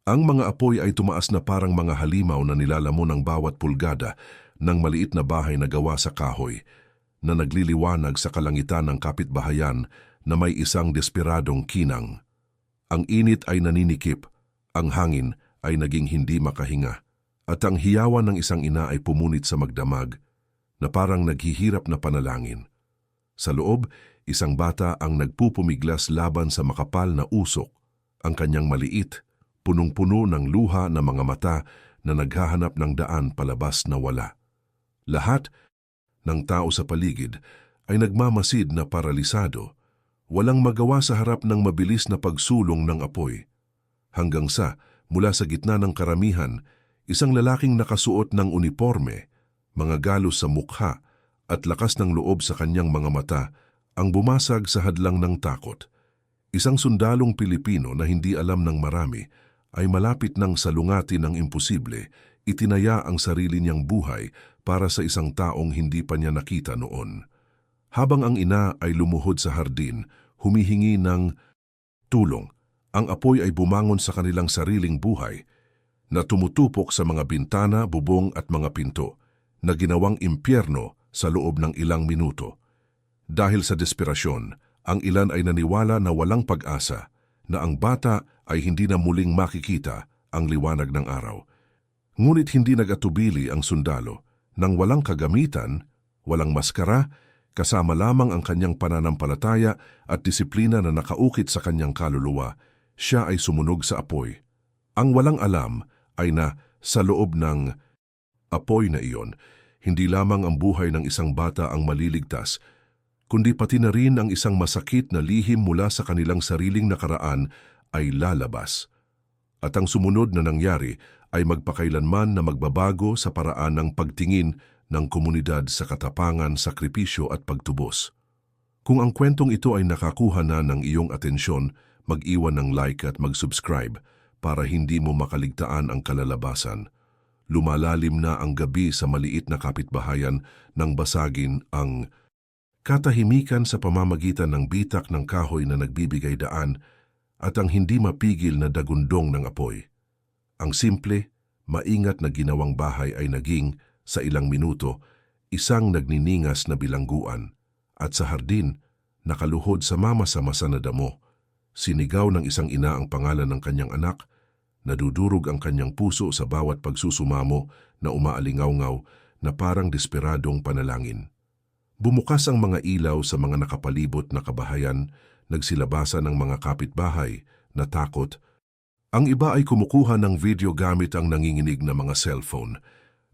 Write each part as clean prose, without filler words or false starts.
Ang mga apoy ay tumaas na parang mga halimaw na nilalamon ng bawat pulgada ng maliit na bahay na gawa sa kahoy, na nagliliwanag sa kalangitan ng kapitbahayan na may isang desperadong kinang. Ang init ay naninikip, ang hangin ay naging hindi makahinga, at ang hiyawan ng isang ina ay pumunit sa magdamag na parang naghihirap na panalangin. Sa loob, isang bata ang nagpupumiglas laban sa makapal na usok, ang kanyang maliit, punong-puno ng luha na mga mata na naghahanap ng daan palabas na wala. Lahat ng tao sa paligid ay nagmamasid na paralisado, walang magawa sa harap ng mabilis na pagsulong ng apoy. Hanggang sa, mula sa gitna ng karamihan, isang lalaking nakasuot ng uniporme, mga galos sa mukha at lakas ng loob sa kanyang mga mata ang bumasag sa hadlang ng takot. Isang sundalong Pilipino na hindi alam ng marami ay malapit ng salungati ng imposible, itinaya ang sarili niyang buhay para sa isang taong hindi pa niya nakita noon. Habang ang ina ay lumuhod sa hardin, humihingi ng tulong, ang apoy ay bumangon sa kanilang sariling buhay na tumutupok sa mga bintana, bubong at mga pinto na ginawang impyerno sa loob ng ilang minuto. Dahil sa desperasyon, ang ilan ay naniwala na walang pag-asa, na ang bata ay hindi na muling makikita ang liwanag ng araw. Ngunit hindi nag-atubili ang sundalo nang walang kagamitan, walang maskara, kasama lamang ang kanyang pananampalataya at disiplina na nakaukit sa kanyang kaluluwa. Siya ay sumunog sa apoy. Ang walang alam ay na sa loob ng apoy na iyon, hindi lamang ang buhay ng isang bata ang maliligtas, kundi pati na rin ang isang masakit na lihim mula sa kanilang sariling nakaraan ay lalabas. At ang sumunod na nangyari ay magpakailanman na magbabago sa paraan ng pagtingin ng komunidad sa katapangan, sakripisyo at pagtubos. Kung ang kwentong ito ay nakakuha na ng iyong atensyon, mag-iwan ng like at mag-subscribe para hindi mo makaligtaan ang kalalabasan. Lumalalim na ang gabi sa maliit na kapitbahayan nang basagin ang katahimikan sa pamamagitan ng bitak ng kahoy na nagbibigay daan at ang hindi mapigil na dagundong ng apoy. Ang simple, maingat na ginawang bahay ay naging, sa ilang minuto, isang nagniningas na bilangguan at sa hardin, nakaluhod sa mama-masa na damo. Sinigaw ng isang ina ang pangalan ng kanyang anak, nadudurog ang kanyang puso sa bawat pagsusumamo na umaalingaw-ngaw na parang desperadong panalangin. Bumukas ang mga ilaw sa mga nakapalibot na kabahayan, nagsilabasan ng mga kapitbahay na takot. Ang iba ay kumukuha ng video gamit ang nanginginig na mga cellphone.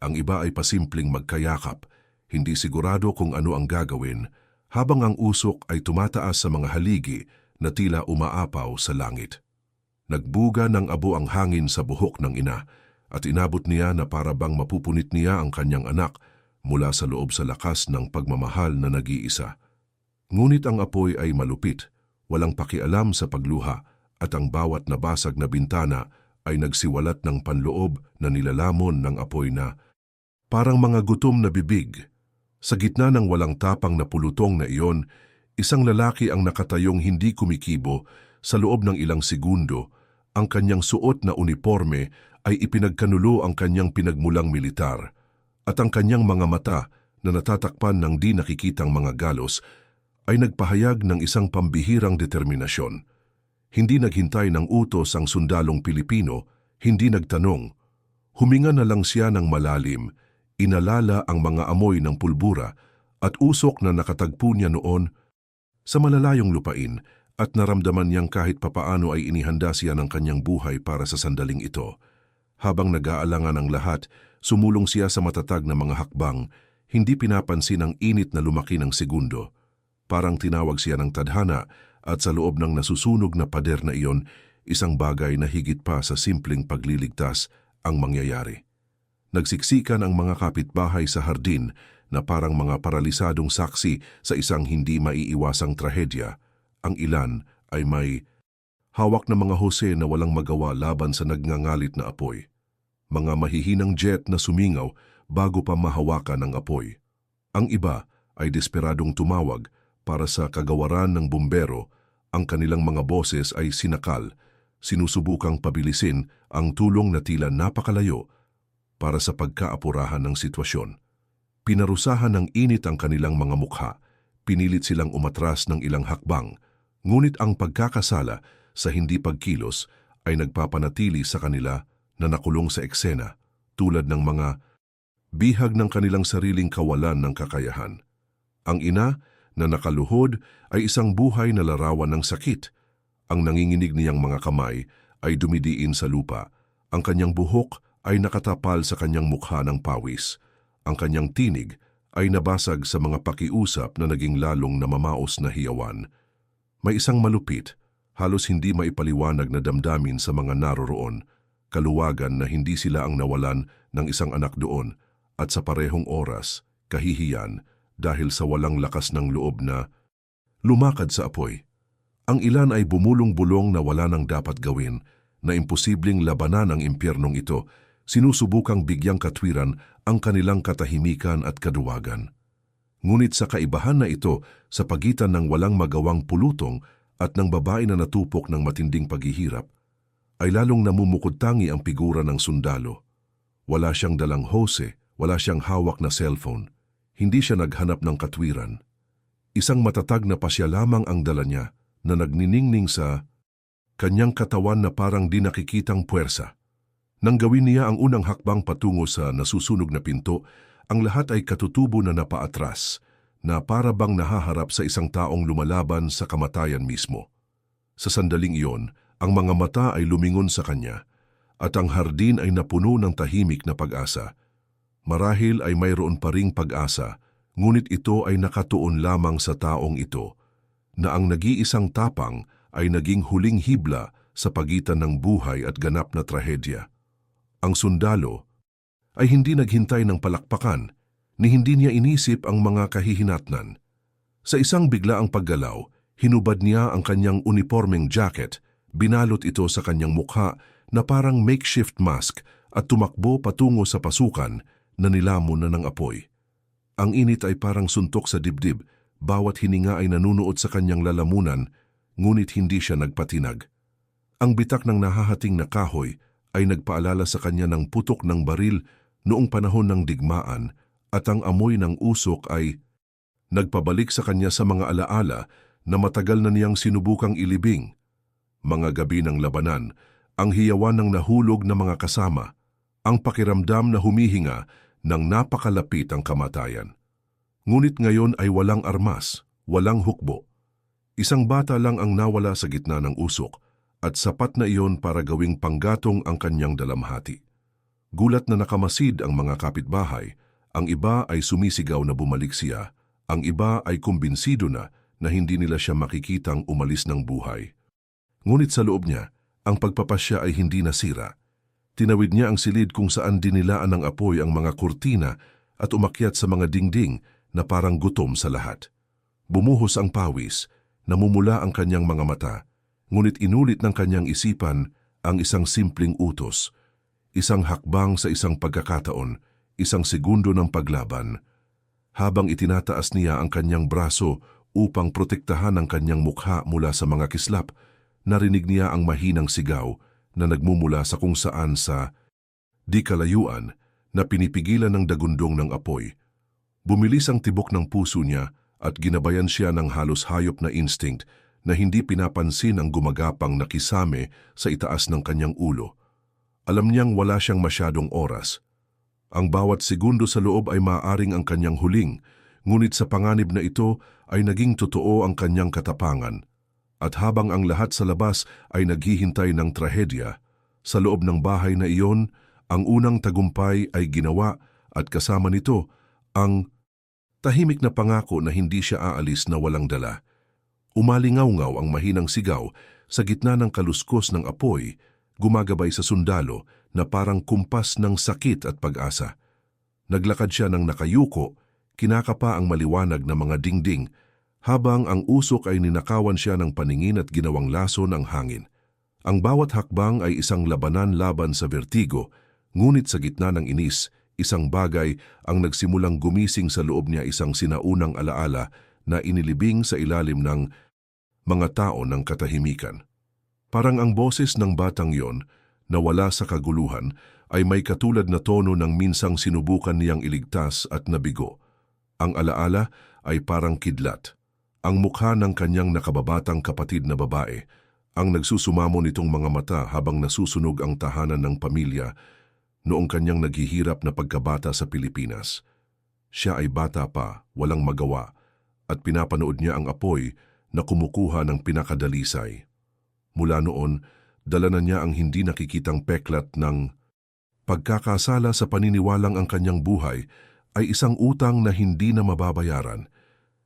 Ang iba ay pasimpleng magkayakap, hindi sigurado kung ano ang gagawin, habang ang usok ay tumataas sa mga haligi na tila umaapaw sa langit. Nagbuga ng abo ang hangin sa buhok ng ina at inabot niya na para bang mapupunit niya ang kanyang anak mula sa loob sa lakas ng pagmamahal na nag-iisa. Ngunit ang apoy ay malupit, walang pakialam sa pagluha at ang bawat nabasag na bintana ay nagsiwalat ng panloob na nilalamon ng apoy na parang mga gutom na bibig. Sa gitna ng walang tapang na pulutong na iyon, isang lalaki ang nakatayong hindi kumikibo. Sa loob ng ilang segundo, ang kanyang suot na uniforme ay ipinagkanulo ang kanyang pinagmulang militar at ang kanyang mga mata na natatakpan ng di nakikitang mga galos ay nagpahayag ng isang pambihirang determinasyon. Hindi naghintay ng utos ang sundalong Pilipino, hindi nagtanong. Huminga na lang siya ng malalim, inalala ang mga amoy ng pulbura at usok na nakatagpo niya noon sa malalayong lupain at naramdaman niyang kahit papaano ay inihanda siya ng kanyang buhay para sa sandaling ito. Habang nag-aalangan ang lahat, sumulong siya sa matatag na mga hakbang, hindi pinapansin ang init na lumaki ng segundo. Parang tinawag siya ng tadhana at sa loob ng nasusunog na pader na iyon, isang bagay na higit pa sa simpleng pagliligtas ang mangyayari. Nagsiksikan ang mga kapitbahay sa hardin na parang mga paralisadong saksi sa isang hindi maiiwasang trahedya. Ang ilan ay may hawak na mga hose na walang magawa laban sa nagngangalit na apoy. Mga mahihinang jet na sumingaw bago pa mahawakan ang apoy. Ang iba ay desperadong tumawag para sa kagawaran ng bumbero. Ang kanilang mga boses ay sinakal, sinusubukang pabilisin ang tulong na tila napakalayo para sa pagkaapurahan ng sitwasyon. Pinarusahan ng init ang kanilang mga mukha, pinilit silang umatras ng ilang hakbang, ngunit ang pagkakasala sa hindi pagkilos ay nagpapanatili sa kanila na nakulong sa eksena, tulad ng mga bihag ng kanilang sariling kawalan ng kakayahan. Ang ina na nakaluhod ay isang buhay na larawan ng sakit. Ang nanginginig niyang mga kamay ay dumidiin sa lupa. Ang kanyang buhok ay nakatapal sa kanyang mukha ng pawis. Ang kanyang tinig ay nabasag sa mga pakiusap na naging lalong namamaos na hiyawan. May isang malupit, halos hindi maipaliwanag na damdamin sa mga naroroon, kaluwagan na hindi sila ang nawalan ng isang anak doon at sa parehong oras, kahihiyan dahil sa walang lakas ng loob na lumakad sa apoy. Ang ilan ay bumulong-bulong na wala nang dapat gawin, na imposibleng labanan ang impyernong ito, sinusubukang bigyang katwiran ang kanilang katahimikan at kaduwagan. Ngunit sa kaibahan na ito sa pagitan ng walang magawang pulutong at ng babae na natupok ng matinding paghihirap, ay lalong namumukod-tangi ang figura ng sundalo. Wala siyang dalang hose, wala siyang hawak na cellphone. Hindi siya naghanap ng katwiran. Isang matatag na pasya lamang ang dala niya na nagniningning sa kanyang katawan na parang di nakikitang puwersa. Nang gawin niya ang unang hakbang patungo sa nasusunog na pinto, ang lahat ay katutubo na napaatras, na para bang nahaharap sa isang taong lumalaban sa kamatayan mismo. Sa sandaling iyon, ang mga mata ay lumingon sa kanya, at ang hardin ay napuno ng tahimik na pag-asa. Marahil ay mayroon pa ring pag-asa, ngunit ito ay nakatuon lamang sa taong ito, na ang nag-iisang tapang ay naging huling hibla sa pagitan ng buhay at ganap na trahedya. Ang sundalo ay hindi naghintay ng palakpakan, ni hindi niya inisip ang mga kahihinatnan. Sa isang biglaang paggalaw, hinubad niya ang kanyang uniformeng jacket, binalot ito sa kanyang mukha na parang makeshift mask at tumakbo patungo sa pasukan na nilamon na ng apoy. Ang init ay parang suntok sa dibdib, bawat hininga ay nanunuot sa kanyang lalamunan, ngunit hindi siya nagpatinag. Ang bitak ng nahahating na kahoy ay nagpaalala sa kanya ng putok ng baril noong panahon ng digmaan, at ang amoy ng usok ay nagpabalik sa kanya sa mga alaala na matagal na niyang sinubukang ilibing. Mga gabi ng labanan, ang hiyawan ng nahulog na mga kasama, ang pakiramdam na humihinga ng napakalapit ang kamatayan. Ngunit ngayon ay walang armas, walang hukbo. Isang bata lang ang nawala sa gitna ng usok, at sapat na iyon para gawing panggatong ang kanyang dalamhati. Gulat na nakamasid ang mga kapitbahay, ang iba ay sumisigaw na bumalik siya, ang iba ay kumbinsido na hindi nila siya makikitang umalis ng buhay. Ngunit sa loob niya, ang pagpapasya ay hindi nasira. Tinawid niya ang silid kung saan dinilaan ng apoy ang mga kurtina at umakyat sa mga dingding na parang gutom sa lahat. Bumuhos ang pawis, namumula ang kanyang mga mata, ngunit inulit ng kanyang isipan ang isang simpleng utos, isang hakbang sa isang pagkakataon, isang segundo ng paglaban. Habang itinataas niya ang kanyang braso upang protektahan ang kanyang mukha mula sa mga kislap, narinig niya ang mahinang sigaw na nagmumula sa kung saan sa di kalayuan na pinipigilan ng dagundong ng apoy. Bumilis ang tibok ng puso niya at ginabayan siya ng halos hayop na instinct na hindi pinapansin ang gumagapang na kisame sa itaas ng kanyang ulo. Alam niyang wala siyang masyadong oras. Ang bawat segundo sa loob ay maaaring ang kanyang huling, ngunit sa panganib na ito ay naging totoo ang kanyang katapangan. At habang ang lahat sa labas ay naghihintay ng trahedya, sa loob ng bahay na iyon, ang unang tagumpay ay ginawa at kasama nito ang tahimik na pangako na hindi siya aalis na walang dala. Umalingaw-ngaw ang mahinang sigaw sa gitna ng kaluskos ng apoy, gumagabay sa sundalo na parang kumpas ng sakit at pag-asa. Naglakad siya ng nakayuko, kinakapa ang maliwanag na mga dingding, habang ang usok ay ninakawan siya ng paningin at ginawang laso ng hangin. Ang bawat hakbang ay isang labanan laban sa vertigo, ngunit sa gitna ng inis, isang bagay ang nagsimulang gumising sa loob niya, isang sinaunang alaala na inilibing sa ilalim ng mga tao ng katahimikan. Parang ang boses ng batang yon, na wala sa kaguluhan, ay may katulad na tono ng minsang sinubukan niyang iligtas at nabigo. Ang alaala ay parang kidlat. Ang mukha ng kanyang nakababatang kapatid na babae, ang nagsusumamo nitong mga mata habang nasusunog ang tahanan ng pamilya noong kanyang naghihirap na pagkabata sa Pilipinas. Siya ay bata pa, walang magawa, at pinapanood niya ang apoy na kumukuha ng pinakadalisay. Mula noon, dala na niya ang hindi nakikitang peklat ng pagkakasala sa paniniwalang ang kanyang buhay ay isang utang na hindi na mababayaran.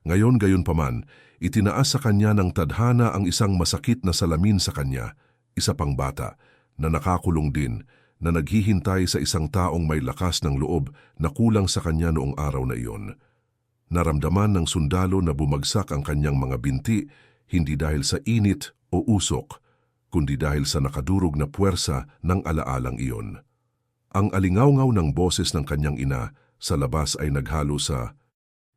Ngayon gayunpaman, itinaas sa kanya ng tadhana ang isang masakit na salamin sa kanya, isa pang bata, na nakakulong din, na naghihintay sa isang taong may lakas ng loob na kulang sa kanya noong araw na iyon. Naramdaman ng sundalo na bumagsak ang kanyang mga binti, hindi dahil sa init o usok, kundi dahil sa nakadurog na puwersa ng alaalang iyon. Ang alingawngaw ng boses ng kanyang ina sa labas ay naghalo sa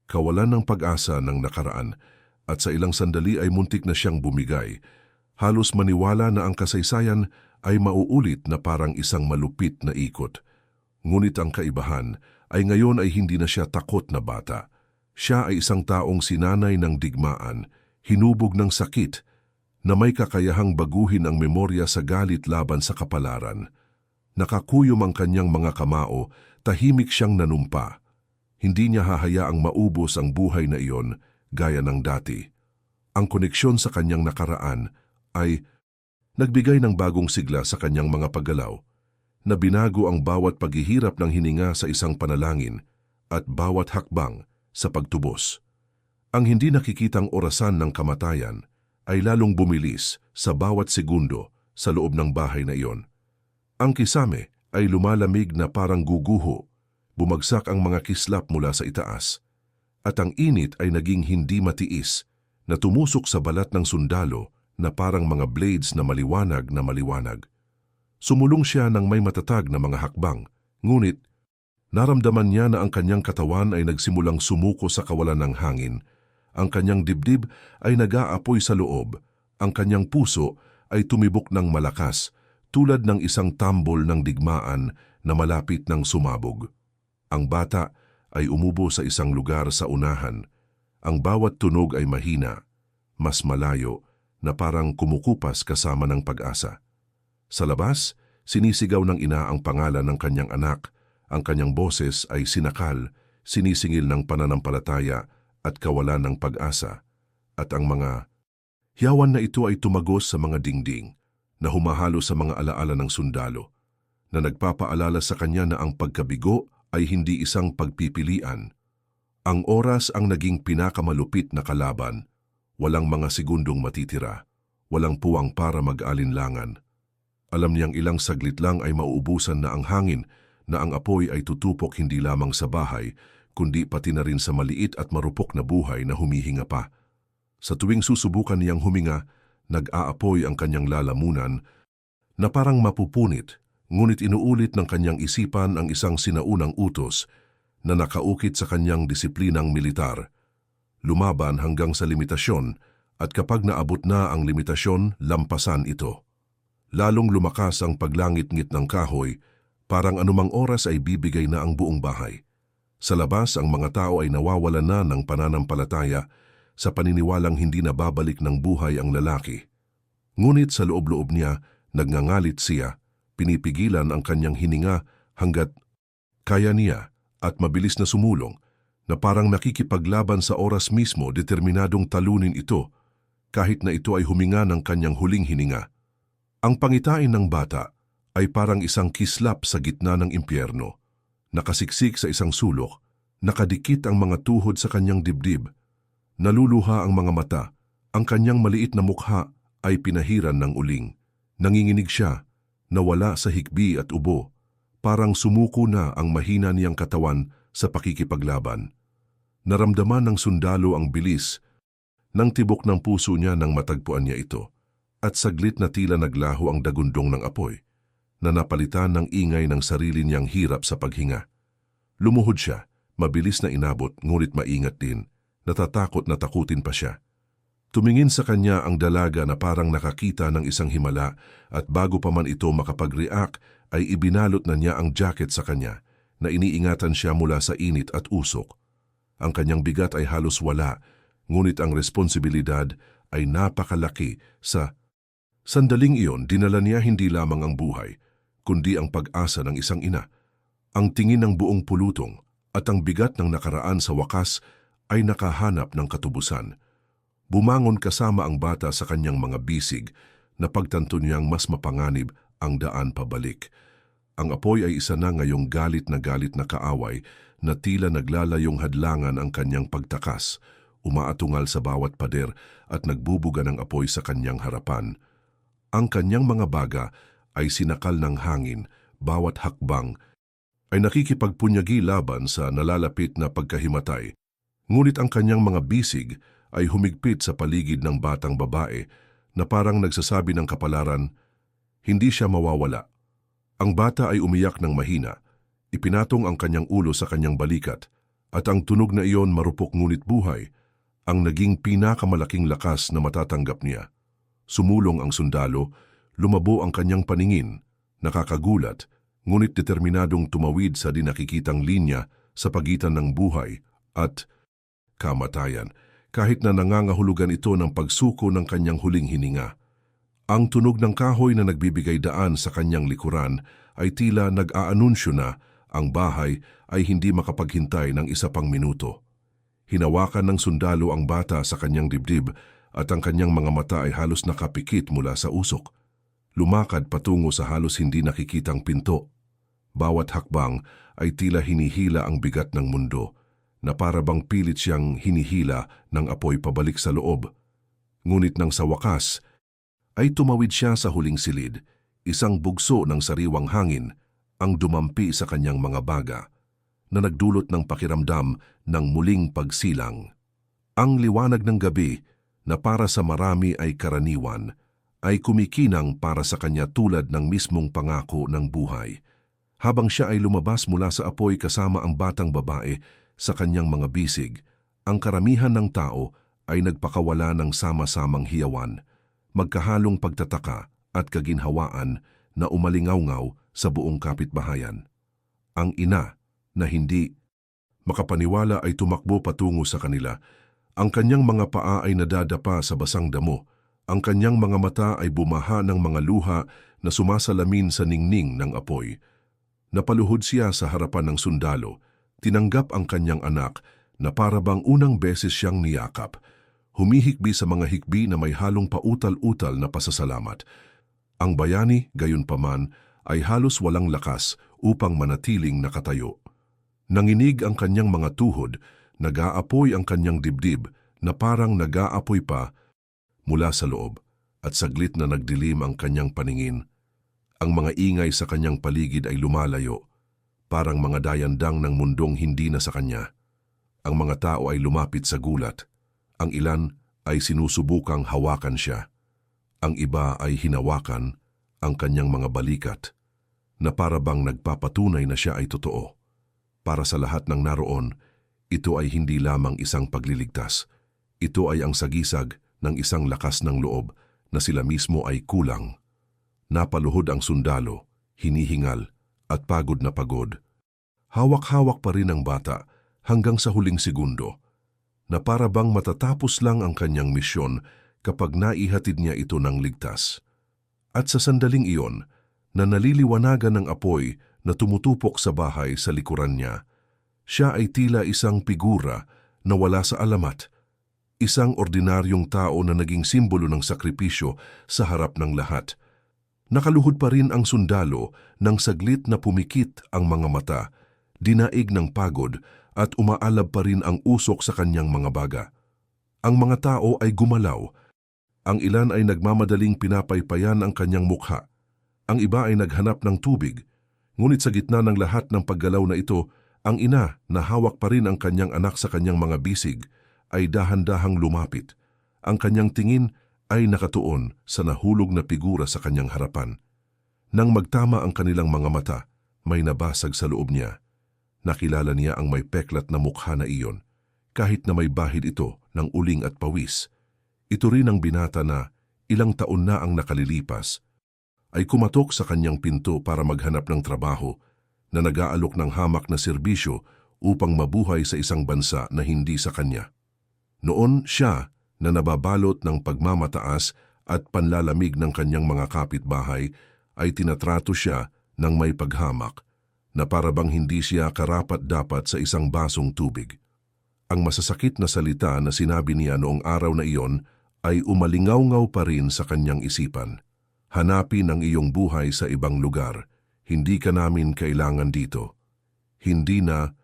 kawalan ng pag-asa ng nakaraan, at sa ilang sandali ay muntik na siyang bumigay. Halos maniwala na ang kasaysayan ay mauulit na parang isang malupit na ikot. Ngunit ang kaibahan ay ngayon ay hindi na siya takot na bata. Siya ay isang taong sinanay ng digmaan, hinubog ng sakit, na may kakayahang baguhin ang memorya sa galit laban sa kapalaran. Nakakuyom ang kanyang mga kamao, tahimik siyang nanumpa. Hindi niya hahayaang maubos ang buhay na iyon gaya ng dati. Ang koneksyon sa kanyang nakaraan ay nagbigay ng bagong sigla sa kanyang mga paggalaw, na binago ang bawat paghihirap ng hininga sa isang panalangin at bawat hakbang sa pagtubos. Ang hindi nakikitang orasan ng kamatayan ay lalong bumilis sa bawat segundo sa loob ng bahay na iyon. Ang kisame ay lumalamig na parang guguho, bumagsak ang mga kislap mula sa itaas, at ang init ay naging hindi matiis na tumusok sa balat ng sundalo na parang mga blades na maliwanag. Sumulong siya ng may matatag na mga hakbang, ngunit naramdaman niya na ang kanyang katawan ay nagsimulang sumuko sa kawalan ng hangin. Ang kanyang dibdib ay nag-aapoy sa loob, ang kanyang puso ay tumibok ng malakas, tulad ng isang tambol ng digmaan na malapit ng sumabog. Ang bata ay umubo sa isang lugar sa unahan. Ang bawat tunog ay mahina, mas malayo, na parang kumukupas kasama ng pag-asa. Sa labas, sinisigaw ng ina ang pangalan ng kanyang anak. Ang kanyang boses ay sinakal, sinisingil ng pananampalataya at kawalan ng pag-asa. At ang mga hiyawan na ito ay tumagos sa mga dingding, na humahalo sa mga alaala ng sundalo, na nagpapaalala sa kanya na ang pagkabigo ay hindi isang pagpipilian. Ang oras ang naging pinakamalupit na kalaban, walang mga segundong matitira, walang puwang para mag-alinlangan. Alam niyang ilang saglit lang ay mauubusan na ang hangin, na ang apoy ay tutupok hindi lamang sa bahay, kundi pati na rin sa maliit at marupok na buhay na humihinga pa. Sa tuwing susubukan niyang huminga, nag-aapoy ang kanyang lalamunan na parang mapupunit, ngunit inuulit ng kanyang isipan ang isang sinaunang utos na nakaukit sa kanyang disiplinang militar. Lumaban hanggang sa limitasyon, at kapag naabot na ang limitasyon, lampasan ito. Lalong lumakas ang paglangit-ngit ng kahoy, parang anumang oras ay bibigay na ang buong bahay. Sa labas, ang mga tao ay nawawalan na ng pananampalataya sa paniniwalang hindi na babalik ng buhay ang lalaki. Ngunit sa loob-loob niya, nagngangalit siya, pinipigilan ang kanyang hininga hanggat kaya niya, at mabilis na sumulong, na parang nakikipaglaban sa oras mismo, determinadong talunin ito, kahit na ito ay huminga ng kanyang huling hininga. Ang pangitain ng bata ay parang isang kislap sa gitna ng impyerno, nakasiksik sa isang sulok, nakadikit ang mga tuhod sa kanyang dibdib, naluluha ang mga mata, ang kanyang maliit na mukha ay pinahiran ng uling. Nanginginig siya, nawala sa hikbi at ubo, parang sumuko na ang mahina niyang katawan sa pakikipaglaban. Naramdaman ng sundalo ang bilis ng tibok ng puso niya nang matagpuan niya ito, at saglit na tila naglaho ang dagundong ng apoy, na napalitan ng ingay ng sarili niyang hirap sa paghinga. Lumuhod siya, mabilis na inabot ngunit maingat din, natatakot na takutin pa siya. Tumingin sa kanya ang dalaga na parang nakakita ng isang himala at bago pa man ito makapag-react ay ibinalot na niya ang jacket sa kanya na iniingatan siya mula sa init at usok. Ang kanyang bigat ay halos wala, ngunit ang responsibilidad ay napakalaki sa sandaling iyon. Dinala niya hindi lamang ang buhay, kundi ang pag-asa ng isang ina. Ang tingin ng buong pulutong at ang bigat ng nakaraan sa wakas ay nakahanap ng katubusan. Bumangon kasama ang bata sa kanyang mga bisig na pagtanto niyang mas mapanganib ang daan pabalik. Ang apoy ay isa na ngayong galit na kaaway na tila naglalayong hadlangan ang kanyang pagtakas, umaatungal sa bawat pader at nagbubuga ng apoy sa kanyang harapan. Ang kanyang mga baga ay sinakal ng hangin, bawat hakbang ay nakikipagpunyagi laban sa nalalapit na pagkahimatay. Ngunit ang kanyang mga bisig ay humigpit sa paligid ng batang babae na parang nagsasabi ng kapalaran, hindi siya mawawala. Ang bata ay umiyak ng mahina, ipinatong ang kanyang ulo sa kanyang balikat, at ang tunog na iyon marupok ngunit buhay, ang naging pinakamalaking lakas na matatanggap niya. Sumulong ang sundalo, lumabo ang kanyang paningin, nakakagulat, ngunit determinadong tumawid sa di nakikitang linya sa pagitan ng buhay at kamatayan, kahit na nangangahulugan ito ng pagsuko ng kanyang huling hininga. Ang tunog ng kahoy na nagbibigay daan sa kanyang likuran ay tila nag-aanunsyo na ang bahay ay hindi makapaghintay ng isa pang minuto. Hinawakan ng sundalo ang bata sa kanyang dibdib at ang kanyang mga mata ay halos nakapikit mula sa usok. Lumakad patungo sa halos hindi nakikitang pinto. Bawat hakbang ay tila hinihila ang bigat ng mundo, na para bang pilit siyang hinihila ng apoy pabalik sa loob. Ngunit nang sa wakas, ay tumawid siya sa huling silid, isang bugso ng sariwang hangin ang dumampi sa kanyang mga baga, na nagdulot ng pakiramdam ng muling pagsilang. Ang liwanag ng gabi, na para sa marami ay karaniwan, ay kumikinang para sa kanya tulad ng mismong pangako ng buhay. Habang siya ay lumabas mula sa apoy kasama ang batang babae sa kanyang mga bisig, ang karamihan ng tao ay nagpakawala ng sama-samang hiyawan, magkahalong pagtataka at kaginhawaan na umalingaw-ngaw sa buong kapitbahayan. Ang ina na hindi makapaniwala ay tumakbo patungo sa kanila. Ang kanyang mga paa ay nadadapa sa basang damo. Ang kanyang mga mata ay bumaha ng mga luha na sumasalamin sa ningning ng apoy. Napaluhod siya sa harapan ng sundalo. Tinanggap ang kanyang anak na parabang unang beses siyang niyakap. Humihikbi sa mga hikbi na may halong pautal-utal na pasasalamat. Ang bayani, gayunpaman, ay halos walang lakas upang manatiling nakatayo. Nanginig ang kanyang mga tuhod, nag-aapoy ang kanyang dibdib na parang nag-aapoy pa mula sa loob, at saglit na nagdilim ang kanyang paningin. Ang mga ingay sa kanyang paligid ay lumalayo, parang mga dayandang ng mundong hindi na sa kanya. Ang mga tao ay lumapit sa gulat. Ang ilan ay sinusubukang hawakan siya. Ang iba ay hinawakan ang kanyang mga balikat, na parabang nagpapatunay na siya ay totoo. Para sa lahat ng naroon, ito ay hindi lamang isang pagliligtas. Ito ay ang sagisag ng isang lakas ng loob na sila mismo ay kulang. Napaluhod ang sundalo, hinihingal at pagod na pagod. Hawak-hawak pa rin ang bata hanggang sa huling segundo, na parabang matatapos lang ang kanyang misyon kapag naihatid niya ito ng ligtas. At sa sandaling iyon, na naliliwanagan ng apoy na tumutupok sa bahay sa likuran niya, siya ay tila isang figura na wala sa alamat, isang ordinaryong tao na naging simbolo ng sakripisyo sa harap ng lahat. Nakaluhod pa rin ang sundalo nang saglit na pumikit ang mga mata, dinaig ng pagod at umaalab pa rin ang usok sa kanyang mga baga. Ang mga tao ay gumalaw. Ang ilan ay nagmamadaling pinapaypayan ang kanyang mukha. Ang iba ay naghanap ng tubig. Ngunit sa gitna ng lahat ng paggalaw na ito, ang ina na hawak pa rin ang kanyang anak sa kanyang mga bisig ay dahan-dahang lumapit. Ang kanyang tingin ay nakatuon sa nahulog na figura sa kanyang harapan. Nang magtama ang kanilang mga mata, may nabasag sa loob niya. Nakilala niya ang may peklat na mukha na iyon, kahit na may bahid ito ng uling at pawis. Ito rin ang binata na ilang taon na ang nakalilipas ay kumatok sa kanyang pinto para maghanap ng trabaho na nag-aalok ng hamak na serbisyo upang mabuhay sa isang bansa na hindi sa kanya. Noon siya na nababalot ng pagmamataas at panlalamig ng kanyang mga kapitbahay ay tinatrato siya ng may paghamak na parabang hindi siya karapat-dapat sa isang basong tubig. Ang masasakit na salita na sinabi niya noong araw na iyon ay umalingaw-ngaw pa rin sa kanyang isipan. Hanapin ang iyong buhay sa ibang lugar. Hindi ka namin kailangan dito. Hindi na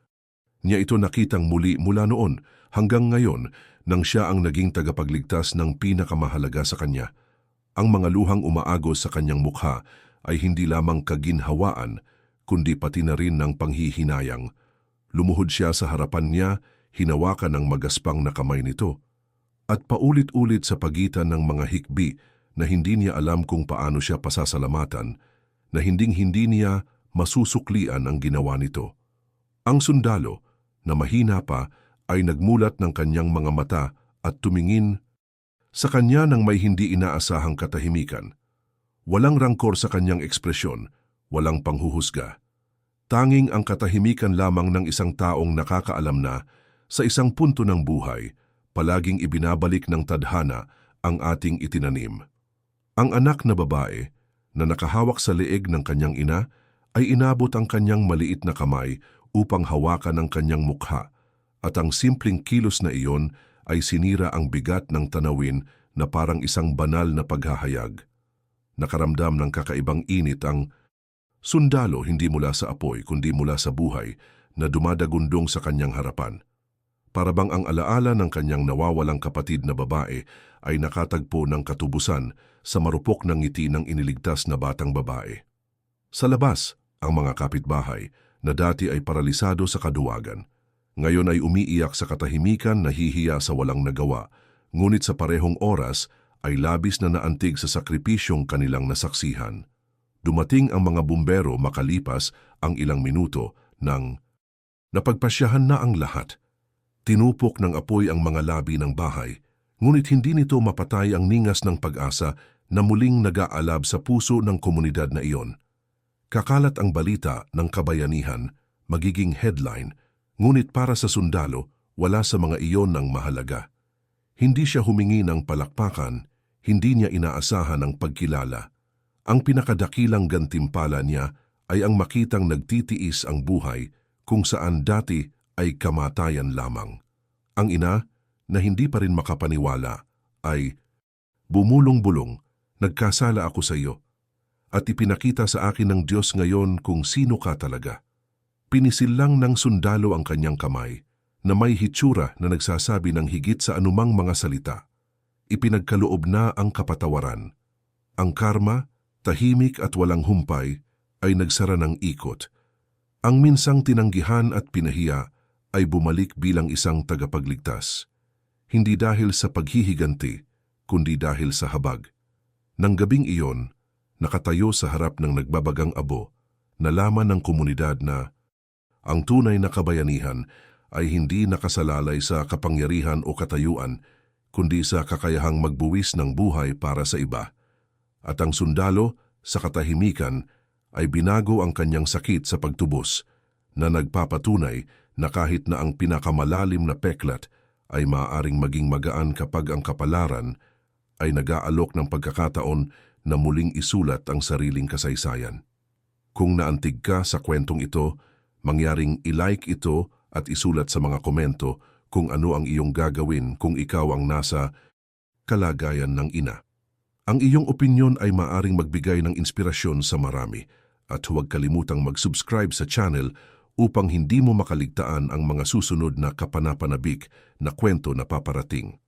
niya ito nakitang muli mula noon hanggang ngayon nang siya ang naging tagapagligtas ng pinakamahalaga sa kanya. Ang mga luhang umaagos sa kanyang mukha ay hindi lamang kaginhawaan, kundi pati na rin ng panghihinayang. Lumuhod siya sa harapan niya, hinawakan ang magaspang na kamay nito, at paulit-ulit sa pagitan ng mga hikbi na hindi niya alam kung paano siya pasasalamatan, na hinding-hindi niya masusuklian ang ginawa nito. Ang sundalo, na mahina pa, ay nagmulat ng kanyang mga mata at tumingin sa kanya ng may hindi inaasahang katahimikan. Walang rangkor sa kanyang ekspresyon, walang panghuhusga. Tanging ang katahimikan lamang ng isang taong nakakaalam na sa isang punto ng buhay, palaging ibinabalik ng tadhana ang ating itinanim. Ang anak na babae na nakahawak sa leeg ng kanyang ina ay inabot ang kanyang maliit na kamay upang hawakan ang kanyang mukha, at ang simpleng kilos na iyon ay sinira ang bigat ng tanawin na parang isang banal na paghahayag. Nakaramdam ng kakaibang init ang sundalo, hindi mula sa apoy kundi mula sa buhay na dumadagundong sa kanyang harapan. Parabang ang alaala ng kanyang nawawalang kapatid na babae ay nakatagpo ng katubusan sa marupok ng ngiti ng iniligtas na batang babae. Sa labas, ang mga kapitbahay na dati ay paralisado sa kaduwagan, ngayon ay umiiyak sa katahimikan, nahihiya sa walang nagawa, ngunit sa parehong oras ay labis na naantig sa sakripisyong kanilang nasaksihan. Dumating ang mga bumbero makalipas ang ilang minuto nang napagpasyahan na ang lahat. Tinupok ng apoy ang mga labi ng bahay, ngunit hindi nito mapatay ang ningas ng pag-asa na muling nag-aalab sa puso ng komunidad na iyon. Kakalat ang balita ng kabayanihan, magiging headline, ngunit para sa sundalo, wala sa mga iyon ng mahalaga. Hindi siya humingi ng palakpakan, hindi niya inaasahan ang pagkilala. Ang pinakadakilang gantimpala niya ay ang makitang nagtitiis ang buhay kung saan dati ay kamatayan lamang. Ang ina, na hindi pa rin makapaniwala, ay bumulong-bulong, "Nagkasala ako sa iyo, at ipinakita sa akin ng Diyos ngayon kung sino ka talaga." Pinisil lang ng sundalo ang kanyang kamay, na may hitsura na nagsasabi ng higit sa anumang mga salita. Ipinagkaloob na ang kapatawaran. Ang karma, tahimik at walang humpay, ay nagsara ng ikot. Ang minsang tinanggihan at pinahiya ay bumalik bilang isang tagapagligtas. Hindi dahil sa paghihiganti, kundi dahil sa habag. Nang gabing iyon, nakatayo sa harap ng nagbabagang abo, nalaman ng komunidad na ang tunay na kabayanihan ay hindi nakasalalay sa kapangyarihan o katayuan, kundi sa kakayahang magbuwis ng buhay para sa iba. At ang sundalo, sa katahimikan, ay binago ang kanyang sakit sa pagtubos, na nagpapatunay na kahit na ang pinakamalalim na peklat ay maaaring maging magaan kapag ang kapalaran ay nag-aalok ng pagkakataon na muling isulat ang sariling kasaysayan. Kung naantig ka sa kwentong ito, mangyaring i-like ito at isulat sa mga komento kung ano ang iyong gagawin kung ikaw ang nasa kalagayan ng ina. Ang iyong opinyon ay maaring magbigay ng inspirasyon sa marami, at huwag kalimutang mag-subscribe sa channel upang hindi mo makaligtaan ang mga susunod na kapanapanabik na kwento na paparating.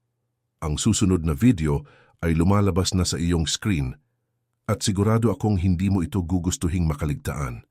Ang susunod na video ay lumalabas na sa iyong screen, at sigurado akong hindi mo ito gugustuhing makaligtaan.